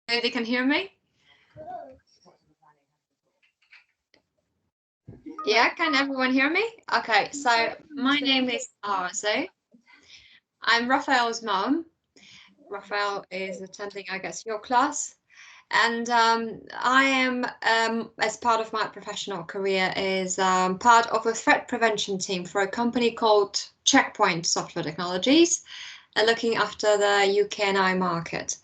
They can hear me? Yeah, can everyone hear me? Okay, so my name is Arzo. I'm Raphael's mom. Raphael is attending, I guess, your class. And I am, as part of my professional career, is part of a threat prevention team for a company called Checkpoint Software Technologies, looking after the UK and I market.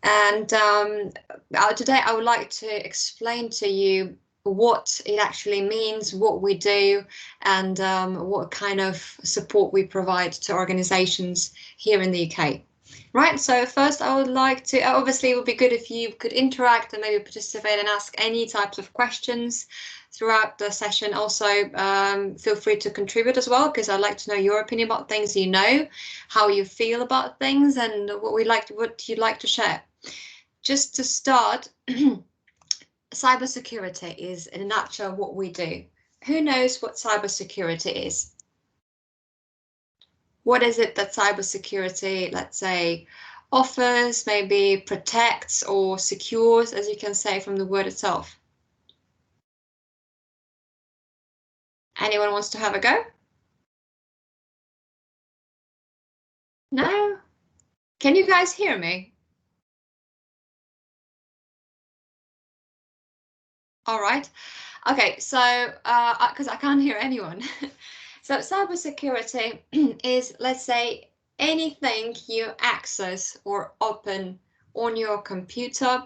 And today I would like to explain to you what it actually means, what we do, and what kind of support we provide to organizations here in the UK. Right, so first I would like to, obviously it would be good if you could interact and maybe participate and ask any types of questions throughout the session. Also, feel free to contribute as well, because I'd like to know your opinion about things, how you feel about things, and what you'd like to share. Just to start, cybersecurity is, in a nutshell, what we do. Who knows what cybersecurity is? What is it that cybersecurity, let's say, offers, maybe protects or secures, as you can say from the word itself? Anyone wants to have a go? No? Can you guys hear me? All right. Okay, so because I can't hear anyone. So cybersecurity is, let's say, anything you access or open on your computer,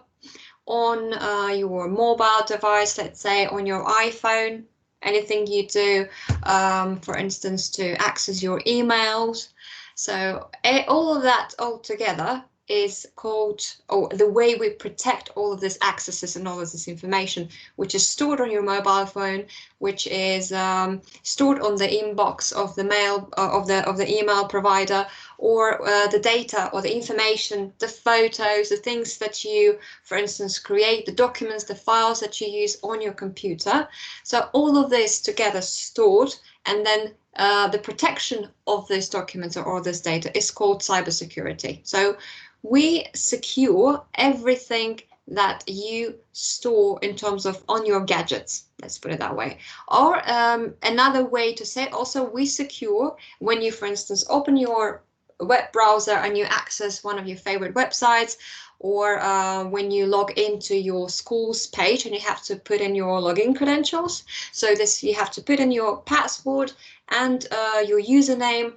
on your mobile device, let's say on your iPhone, anything you do, for instance, to access your emails. So all of that all together is called, or the way we protect all of these accesses and all of this information, which is stored on your mobile phone, which is stored on the inbox of the mail of the email provider, or the data or the information, the photos, the things that you, for instance, create, the documents, the files that you use on your computer. So all of this together stored, and then the protection of these documents or this data is called cybersecurity. So we secure everything that you store in terms of on your gadgets, let's put it that way. Or another way to say it, also, we secure when you, for instance, open your web browser and you access one of your favorite websites, or when you log into your school's page and you have to put in your login credentials. So this, you have to put in your password and your username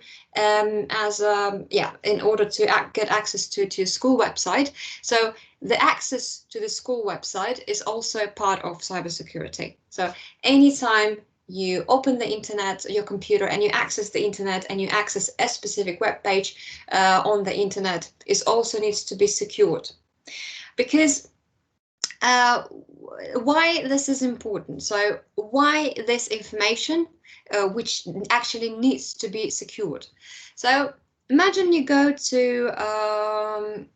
in order to get access to your school website. So the access to the school website is also part of cybersecurity. So anytime you open the internet, your computer, and you access the internet, and you access a specific web page on the internet, it also needs to be secured. Because why this is important? So why this information, which actually needs to be secured? So imagine you go to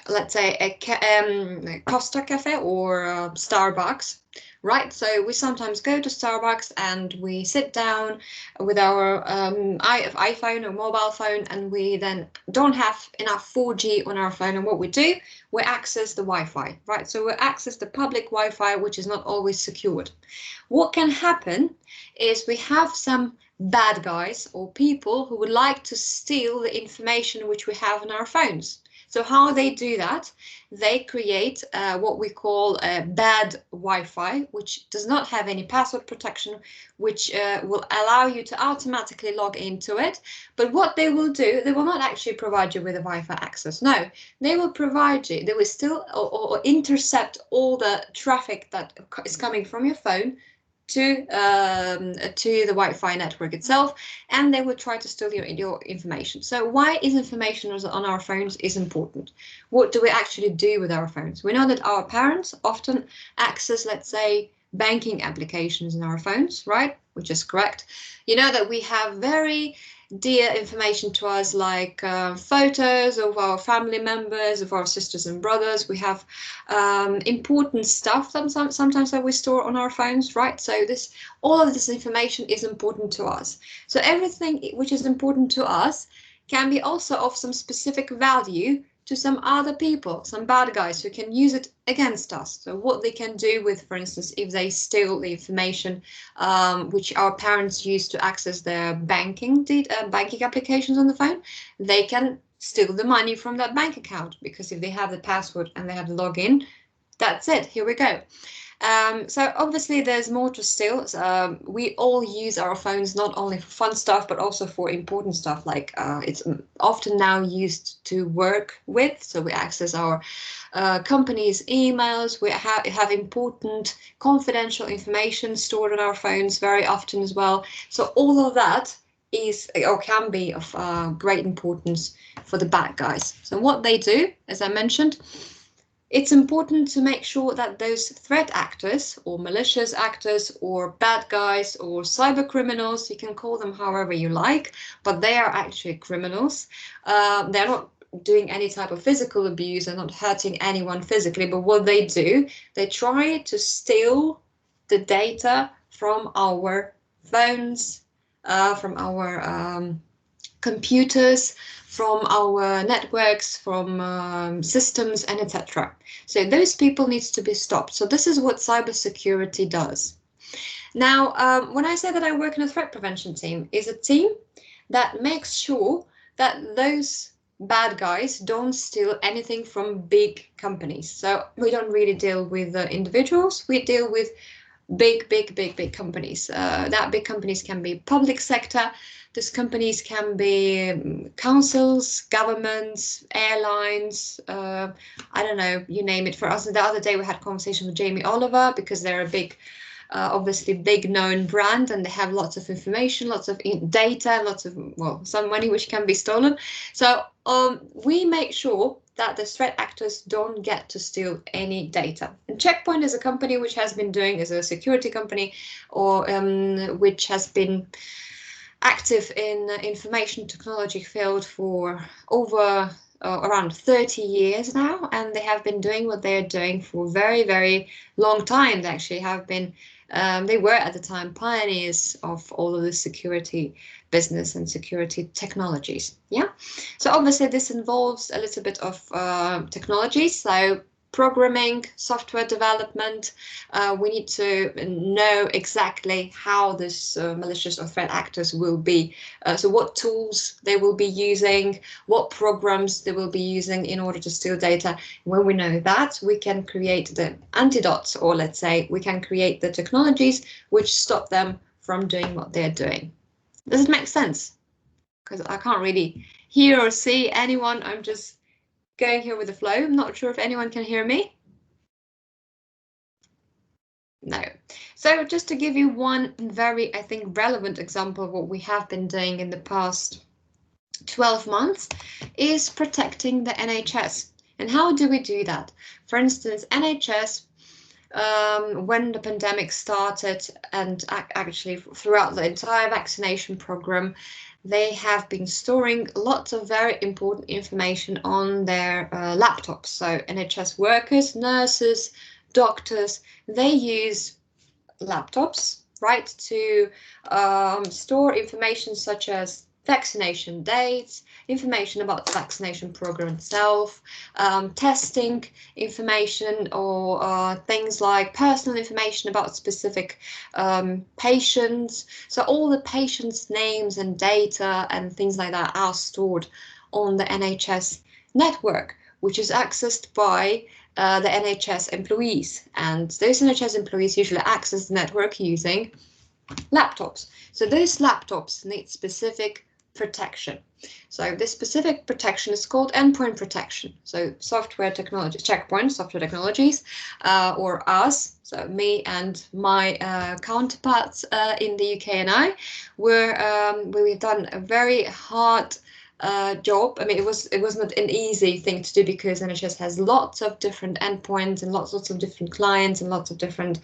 let's say a Costa Cafe or Starbucks, right? So we sometimes go to Starbucks and we sit down with our iPhone or mobile phone, and we then don't have enough 4G on our phone. And what we do, we access the Wi-Fi, right? So we access the public Wi-Fi, which is not always secured. What can happen is we have some bad guys or people who would like to steal the information which we have on our phones. So how they do that, they create what we call a bad Wi-Fi, which does not have any password protection, which will allow you to automatically log into it. But what they will do, they will not actually provide you with a Wi-Fi access. No, they will provide you, they will still or intercept all the traffic that is coming from your phone to the Wi-Fi network itself, and they will try to steal your information. So why is information on our phones is important? What do we actually do with our phones? We know that our parents often access, let's say, banking applications in our phones, right? Which is correct. You know that we have very dear information to us, like photos of our family members, of our sisters and brothers. We have important stuff sometimes that we store on our phones, right? So all of this information is important to us. So everything which is important to us can be also of some specific value to some other people, some bad guys who can use it against us. So what they can do with, for instance, if they steal the information which our parents use to access their banking applications on the phone, they can steal the money from that bank account, because if they have the password and they have the login, that's it. Here we go. So obviously there's more to steal. We all use our phones not only for fun stuff, but also for important stuff, like it's often now used to work with. So we access our company's emails, we have important confidential information stored on our phones very often as well. So all of that is or can be of great importance for the bad guys. So what they do, as I mentioned, it's important to make sure that those threat actors or malicious actors or bad guys or cyber criminals, you can call them however you like, but they are actually criminals. They're not doing any type of physical abuse, they're not hurting anyone physically, but what they do, they try to steal the data from our phones, from our computers, from our networks, from systems, and etc. So those people needs to be stopped. So this is what cybersecurity does. Now, when I say that I work in a threat prevention team, is a team that makes sure that those bad guys don't steal anything from big companies. So we don't really deal with individuals, we deal with big companies. That big companies can be public sector. These companies can be councils, governments, airlines, I don't know, you name it. For us, the other day we had a conversation with Jamie Oliver, because they're a big, obviously big known brand, and they have lots of information, lots of data, lots of, well, some money which can be stolen. So we make sure that the threat actors don't get to steal any data. And Checkpoint is a company which has been doing, is a security company, or which has been active in the information technology field for over around 30 years now, and they have been doing what they're doing for very long time. They actually have been, they were at the time pioneers of all of the security business and security technologies. Yeah, so obviously this involves a little bit of technology, so programming, software development. We need to know exactly how this malicious or threat actors will be, so what tools they will be using, what programs they will be using in order to steal data. When we know that, we can create the antidotes, or let's say we can create the technologies which stop them from doing what they're doing. Does it make sense? Because I can't really hear or see anyone. I'm just going here with the flow. I'm not sure if anyone can hear me. No. So just to give you one very, I think, relevant example of what we have been doing in the past 12 months is protecting the NHS. And how do we do that? For instance, NHS, when the pandemic started, and actually throughout the entire vaccination program, they have been storing lots of very important information on their laptops. So NHS workers, nurses, doctors, they use laptops, right, to store information such as vaccination dates, information about the vaccination program itself, testing information, or things like personal information about specific patients. So all the patients' names and data and things like that are stored on the NHS network, which is accessed by the NHS employees. And those NHS employees usually access the network using laptops. So those laptops need specific protection. So this specific protection is called endpoint protection. So software technology, Checkpoint Software Technologies, or us, so me and my counterparts in the UK and I, we've done a very hard job. I mean, it was not an easy thing to do, because NHS has lots of different endpoints and lots of different clients and lots of different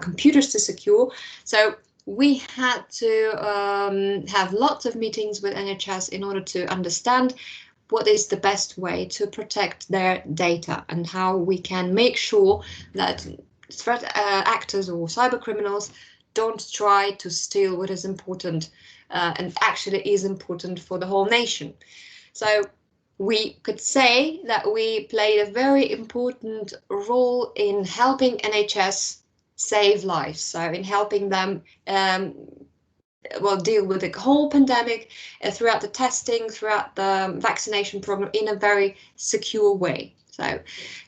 computers to secure. So we had to have lots of meetings with NHS in order to understand what is the best way to protect their data, and how we can make sure that threat actors or cyber criminals don't try to steal what is important and actually is important for the whole nation. So we could say that we played a very important role in helping NHS save lives. So in helping them deal with the whole pandemic throughout the testing, throughout the vaccination program in a very secure way.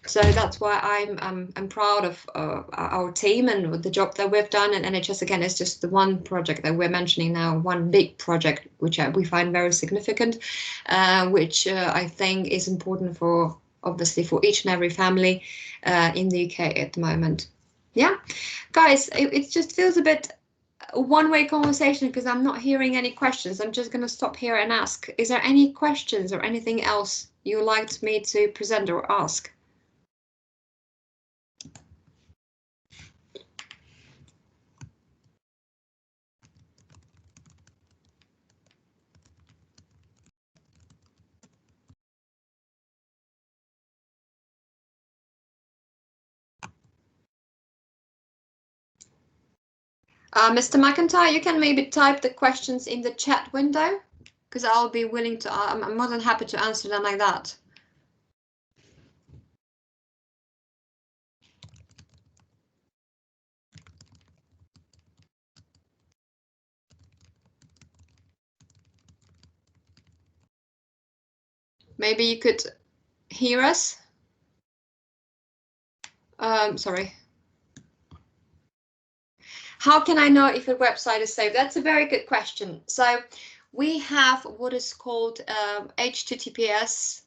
So that's why I'm proud of our team and the job that we've done. And NHS again is just the one project that we're mentioning now, one big project which we find very significant, which I think is important for obviously for each and every family in the UK at the moment. Yeah, guys, it just feels a bit one-way conversation because I'm not hearing any questions. I'm just going to stop here and ask, is there any questions or anything else you would like me to present or ask? Mr. McIntyre, you can maybe type the questions in the chat window because I'll be willing to, I'm more than happy to answer them like that. Maybe you could hear us. Sorry. How can I know if a website is safe? That's a very good question. So we have what is called HTTPS,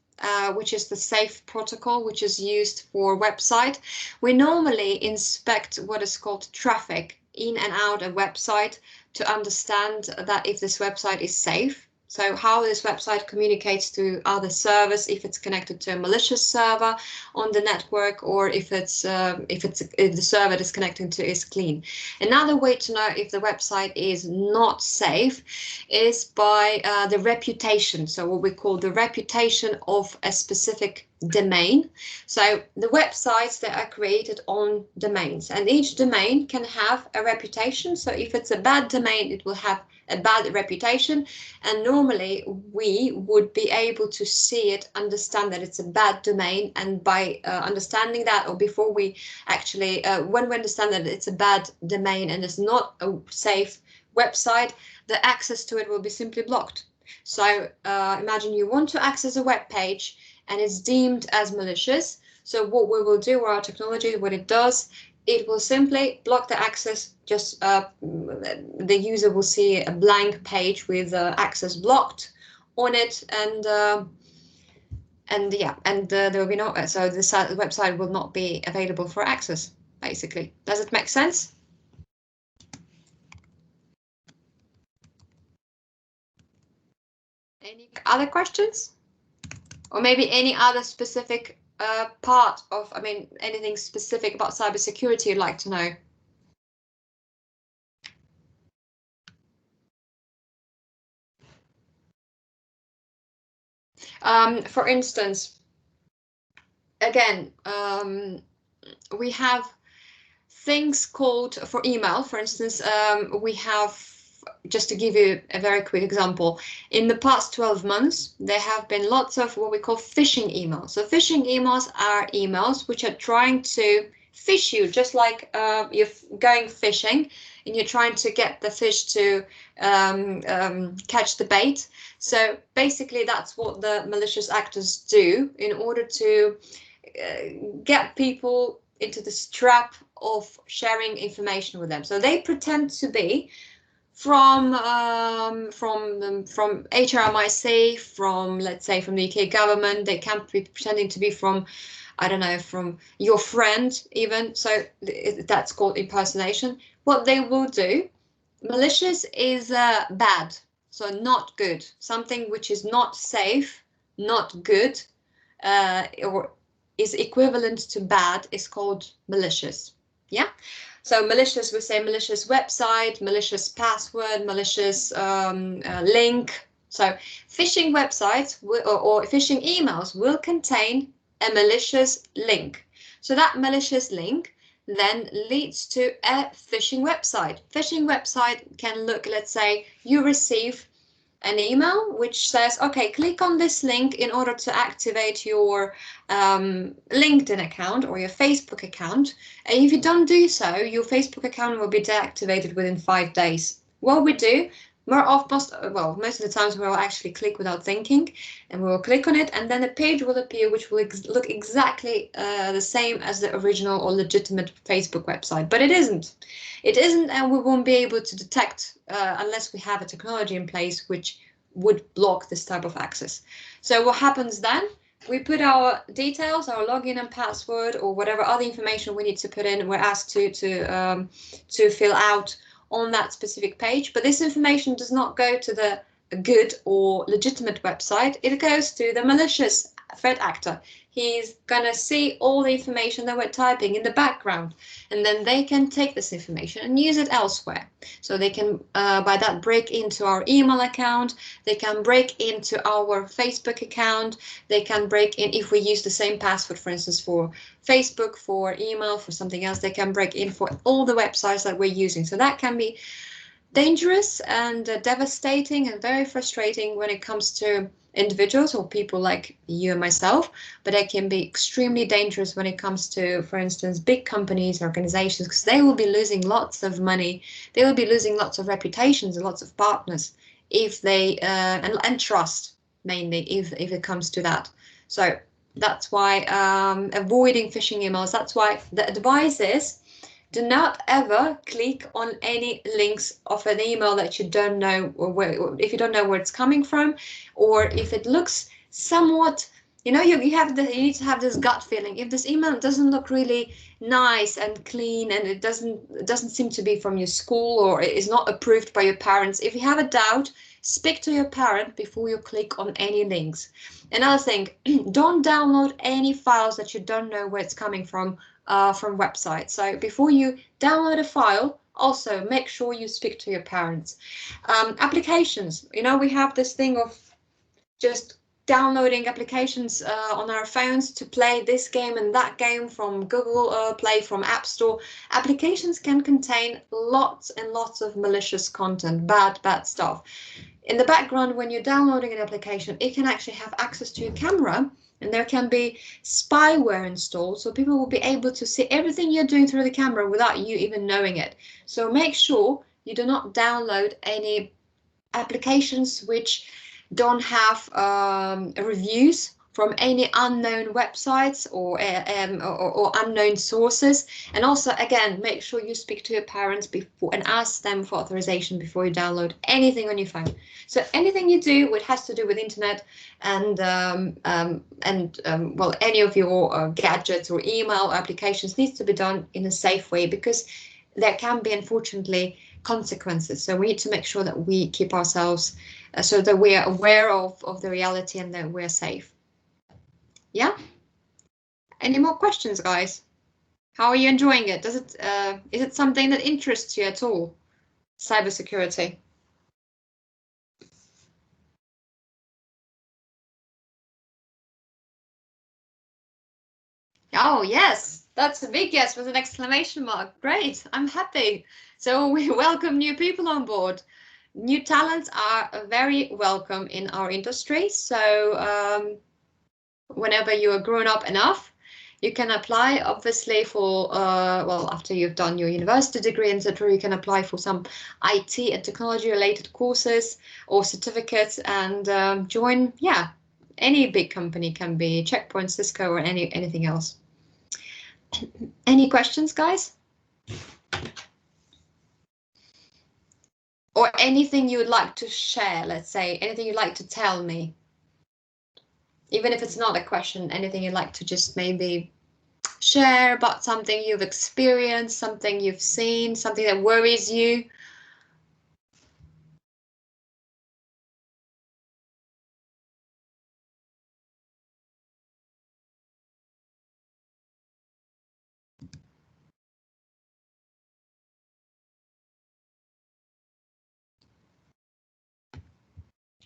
which is the safe protocol, which is used for website. We normally inspect what is called traffic in and out a website to understand that if this website is safe. So how this website communicates to other servers, if it's connected to a malicious server on the network, or if the server it is connecting to is clean. Another way to know if the website is not safe is by the reputation. So what we call the reputation of a specific domain. So the websites that are created on domains, and each domain can have a reputation. So if it's a bad domain, it will have a bad reputation, and normally we would be able to see it, understand that it's a bad domain, and by understanding that, or before we actually when we understand that it's a bad domain and it's not a safe website, the access to it will be simply blocked. So imagine you want to access a web page and it's deemed as malicious. So what we will do, our technology, what it does, it will simply block the access. Just the user will see a blank page with access blocked on it, and there will be no. So the website will not be available for access. Basically, does it make sense? Any other questions, or maybe any other specific part of? I mean, anything specific about cybersecurity you'd like to know? For instance, again, we have things called, for email, for instance, we have, just to give you a very quick example, in the past 12 months, there have been lots of what we call phishing emails. So phishing emails are emails which are trying to fish you, just like you're going fishing and you're trying to get the fish to catch the bait. So basically that's what the malicious actors do in order to get people into this trap of sharing information with them. So they pretend to be from HMRC, from, let's say, from the UK government. They can be pretending to be from, I don't know, from your friend even. So that's called impersonation. What they will do, malicious is bad, so not good. Something which is not safe, not good, or is equivalent to bad is called malicious. Yeah. So malicious, we say malicious website, malicious password, malicious link. So phishing websites or phishing emails will contain a malicious link. So that malicious link then leads to a phishing website. Phishing website can look, let's say you receive an email which says, okay, click on this link in order to activate your LinkedIn account or your Facebook account. And if you don't do so, your Facebook account will be deactivated within 5 days. What we do, most of the times we will actually click without thinking, and we will click on it, and then a page will appear which will look exactly the same as the original or legitimate Facebook website, but it isn't. It isn't, and we won't be able to detect unless we have a technology in place which would block this type of access. So what happens then? We put our details, our login and password, or whatever other information we need to put in. We're asked to fill out on that specific page, but this information does not go to the good or legitimate website. It goes to the malicious threat actor. He's gonna see all the information that we're typing in the background, and then they can take this information and use it elsewhere. So they can, by that, break into our email account, they can break into our Facebook account, they can break in, if we use the same password, for instance, for Facebook, for email, for something else, they can break in for all the websites that we're using. So that can be dangerous and devastating and very frustrating when it comes to individuals or people like you and myself, but it can be extremely dangerous when it comes to, for instance, big companies, organizations, because they will be losing lots of money, they will be losing lots of reputations and lots of partners if they and trust, mainly if it comes to that. So that's why avoiding phishing emails, that's why the advice is, do not ever click on any links of an email that you don't know, or if you don't know where it's coming from, or if it looks somewhat, you need to have this gut feeling. If this email doesn't look really nice and clean, and it doesn't seem to be from your school, or it is not approved by your parents, if you have a doubt, speak to your parent before you click on any links. Another thing, don't download any files that you don't know where it's coming from websites. So before you download a file, also make sure you speak to your parents. Applications, we have this thing of just downloading applications on our phones to play this game and that game from Google Play, from App Store. Applications can contain lots and lots of malicious content, bad stuff. In the background, when you're downloading an application, it can actually have access to your camera, and there can be spyware installed, so people will be able to see everything you're doing through the camera without you even knowing it. So make sure you do not download any applications which don't have reviews from any unknown websites or unknown sources. And also, again, make sure you speak to your parents before and ask them for authorization before you download anything on your phone. So anything you do which has to do with internet and any of your gadgets or email applications needs to be done in a safe way, because there can be, unfortunately, consequences. So we need to make sure that we keep ourselves so that we are aware of the reality and that we're safe. Yeah. Any more questions, guys? How are you enjoying it? Is it something that interests you at all? Cybersecurity. Oh, yes, that's a big yes with an exclamation mark. Great, I'm happy. So we welcome new people on board. New talents are very welcome in our industry. So whenever you are grown up enough, you can apply, obviously, for, after you've done your university degree, etc., you can apply for some IT and technology related courses or certificates and join, any big company, can be Checkpoint, Cisco, or anything else. Any questions, guys? Or anything you would like to share, let's say, anything you'd like to tell me? Even if it's not a question, anything you'd like to just maybe share about something you've experienced, something you've seen, something that worries you.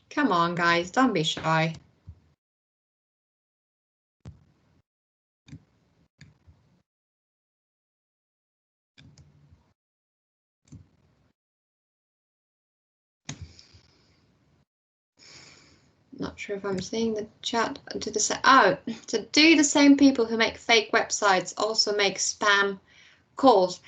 Come on, guys, don't be shy. not sure if I'm seeing the chat. Do the same. Oh, so do the same people who make fake websites also make spam calls?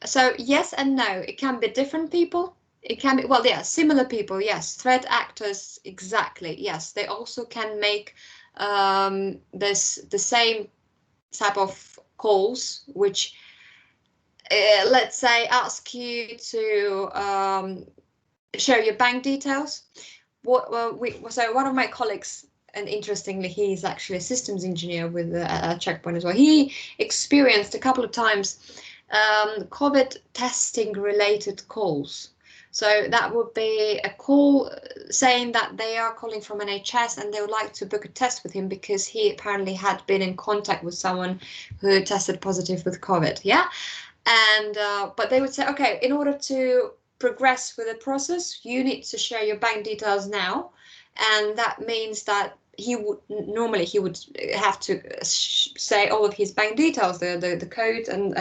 So yes and no. It can be different people. It can be, well, yeah, similar people. Yes, threat actors. Exactly. Yes, they also can make the same type of calls, which let's say ask you to share your bank details. So one of my colleagues, and interestingly, he's actually a systems engineer with a Checkpoint as well. He experienced a couple of times COVID testing related calls. So that would be a call saying that they are calling from NHS and they would like to book a test with him because he apparently had been in contact with someone who tested positive with COVID. Yeah. And but they would say, okay, in order to progress with the process, you need to share your bank details now. And that means that he would normally have to say all of his bank details, the code and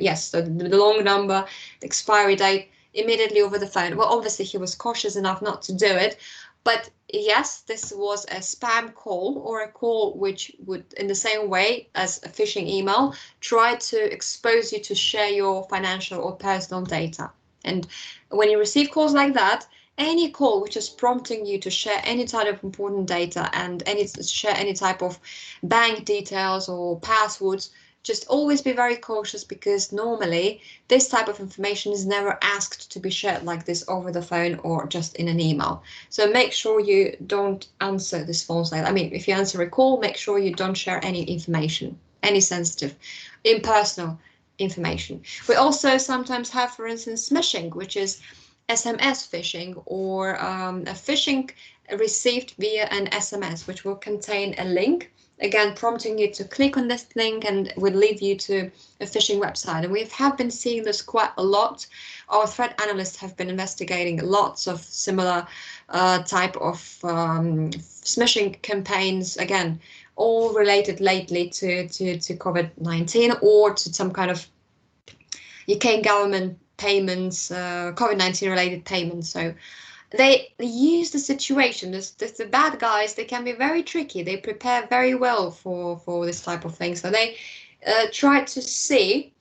yes, the long number, the expiry date immediately over the phone. Well, obviously he was cautious enough not to do it, but yes, this was a spam call or a call which would, in the same way as a phishing email, try to expose you to share your financial or personal data. And when you receive calls like that, any call which is prompting you to share any type of important data and share any type of bank details or passwords, just always be very cautious, because normally this type of information is never asked to be shared like this over the phone or just in an email. So make sure you don't answer this phone line. I mean, if you answer a call, make sure you don't share any information, any sensitive, impersonal information. We also sometimes have, for instance, smishing, which is SMS phishing, or a phishing received via an SMS, which will contain a link, again prompting you to click on this link and will lead you to a phishing website. And we have been seeing this quite a lot. Our threat analysts have been investigating lots of similar type of smishing campaigns, again all related lately to COVID-19 or to some kind of UK government payments, COVID-19 related payments. So they use the situation. The bad guys, they can be very tricky. They prepare very well for this type of thing. So they try to see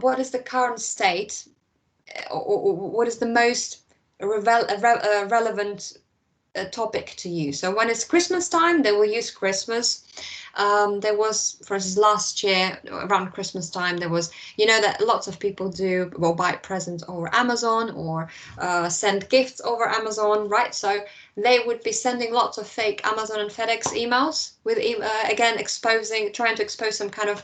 what is the current state, or what is the most relevant topic to you. So when it's Christmas time, they will use Christmas. There was, for instance, last year around Christmas time, there was, you know, that lots of people do, well, buy presents over Amazon or send gifts over Amazon, right? So they would be sending lots of fake Amazon and FedEx emails with, again, trying to expose some kind of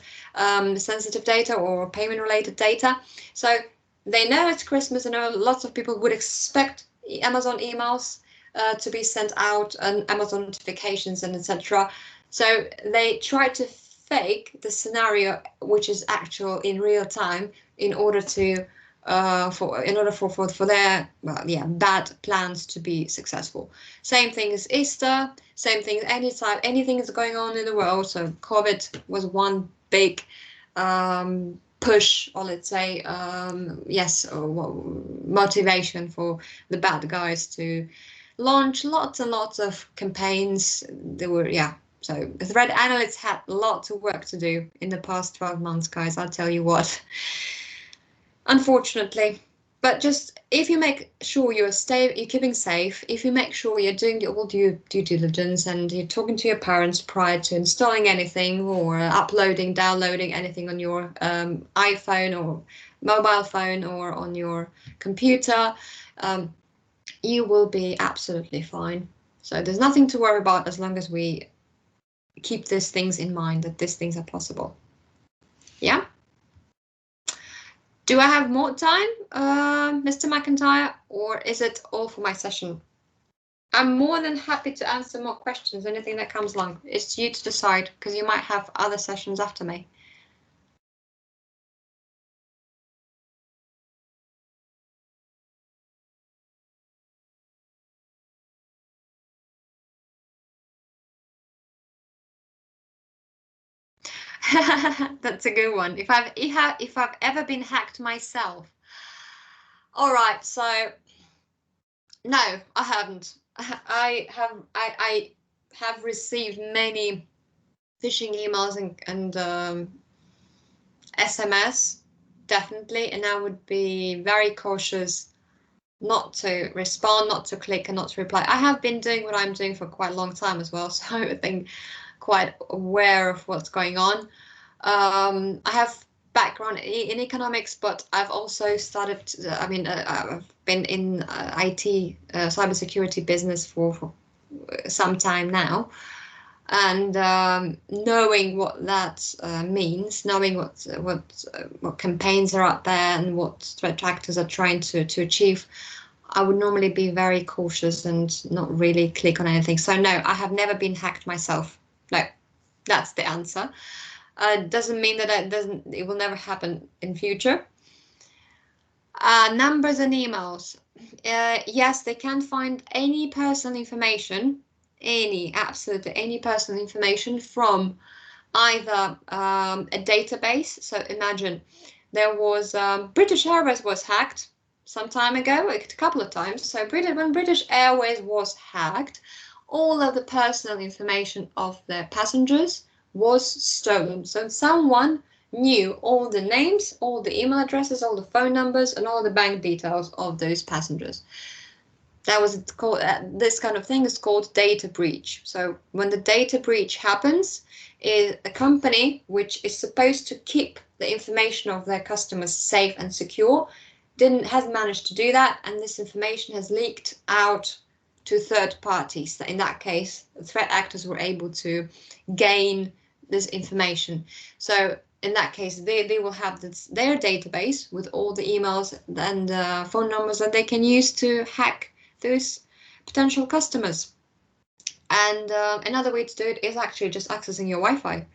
sensitive data or payment related data. So they know it's Christmas, and lots of people would expect Amazon emails to be sent out, and Amazon notifications and etc. So they try to fake the scenario which is actual in real time in order to for their bad plans to be successful. Same thing as Easter, same thing anytime anything is going on in the world. So COVID was one big push, or let's say motivation for the bad guys to launch lots and lots of campaigns. So the threat analysts had lots of work to do in the past 12 months, guys, I'll tell you what. Unfortunately. But just if you make sure you're keeping safe, if you make sure you're doing your due diligence and you're talking to your parents prior to installing anything or uploading, downloading anything on your iPhone or mobile phone or on your computer, you will be absolutely fine. So there's nothing to worry about as long as we keep these things in mind, that these things are possible. Yeah. Do I have more time, Mr. McIntyre, or is it all for my session? I'm more than happy to answer more questions, anything that comes along. It's you to decide, because you might have other sessions after me. That's a good one. If I've ever been hacked myself. All right, so no, I haven't. I have received many phishing emails and SMS, definitely, and I would be very cautious not to respond, not to click, and not to reply. I have been doing what I'm doing for quite a long time as well, so I think quite aware of what's going on. I have background in economics, but I've also started. I've been in IT, cybersecurity business for some time now, and knowing what that means, knowing what campaigns are out there and what threat actors are trying to achieve, I would normally be very cautious and not really click on anything. So no, I have never been hacked myself. No, that's the answer. Doesn't mean that it will never happen in future. Numbers and emails. Yes, they can find any personal information, absolutely any personal information from either a database. So imagine there was British Airways was hacked some time ago, a couple of times. So when British Airways was hacked, all of the personal information of their passengers was stolen. So someone knew all the names, all the email addresses, all the phone numbers, and all the bank details of those passengers. That was called, this kind of thing is called data breach. So when the data breach happens, is a company which is supposed to keep the information of their customers safe and secure hasn't managed to do that, and this information has leaked out to third parties. In that case, the threat actors were able to gain this information. So in that case, they will have their database with all the emails and phone numbers that they can use to hack those potential customers. And another way to do it is actually just accessing your Wi-Fi.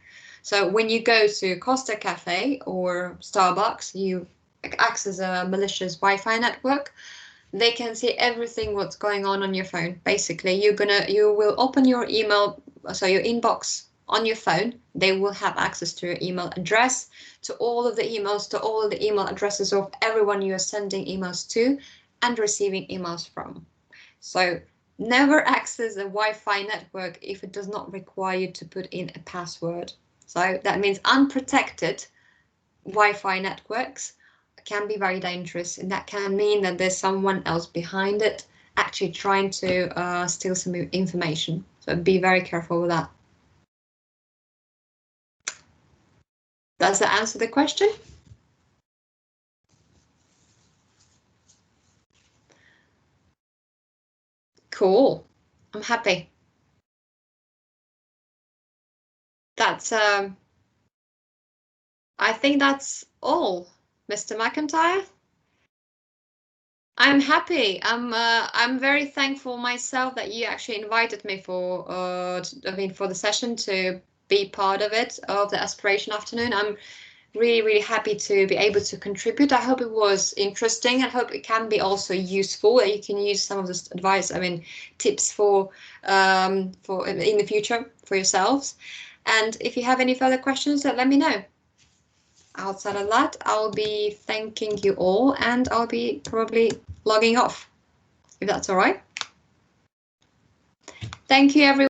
So when you go to Costa Cafe or Starbucks, you access a malicious Wi-Fi network. They can see everything what's going on your phone. Basically, you will open your email, so your inbox on your phone. They will have access to your email address, to all of the emails, to all of the email addresses of everyone you are sending emails to and receiving emails from. So never access a Wi-Fi network if it does not require you to put in a password. So that means unprotected Wi-Fi networks can be very dangerous, and that can mean that there's someone else behind it actually trying to steal some information. So be very careful with that. Does that answer the question? Cool. I'm happy. That's I think that's all, Mr. McIntyre. I'm happy. I'm very thankful myself that you actually invited me for for the session to be part of it, of the Aspiration afternoon. I'm really happy to be able to contribute. I hope it was interesting. I hope it can be also useful, that you can use some of this advice, tips for in the future for yourselves. And if you have any further questions, let me know. Outside of that, I'll be thanking you all, and I'll be probably logging off, if that's all right. Thank you, everyone.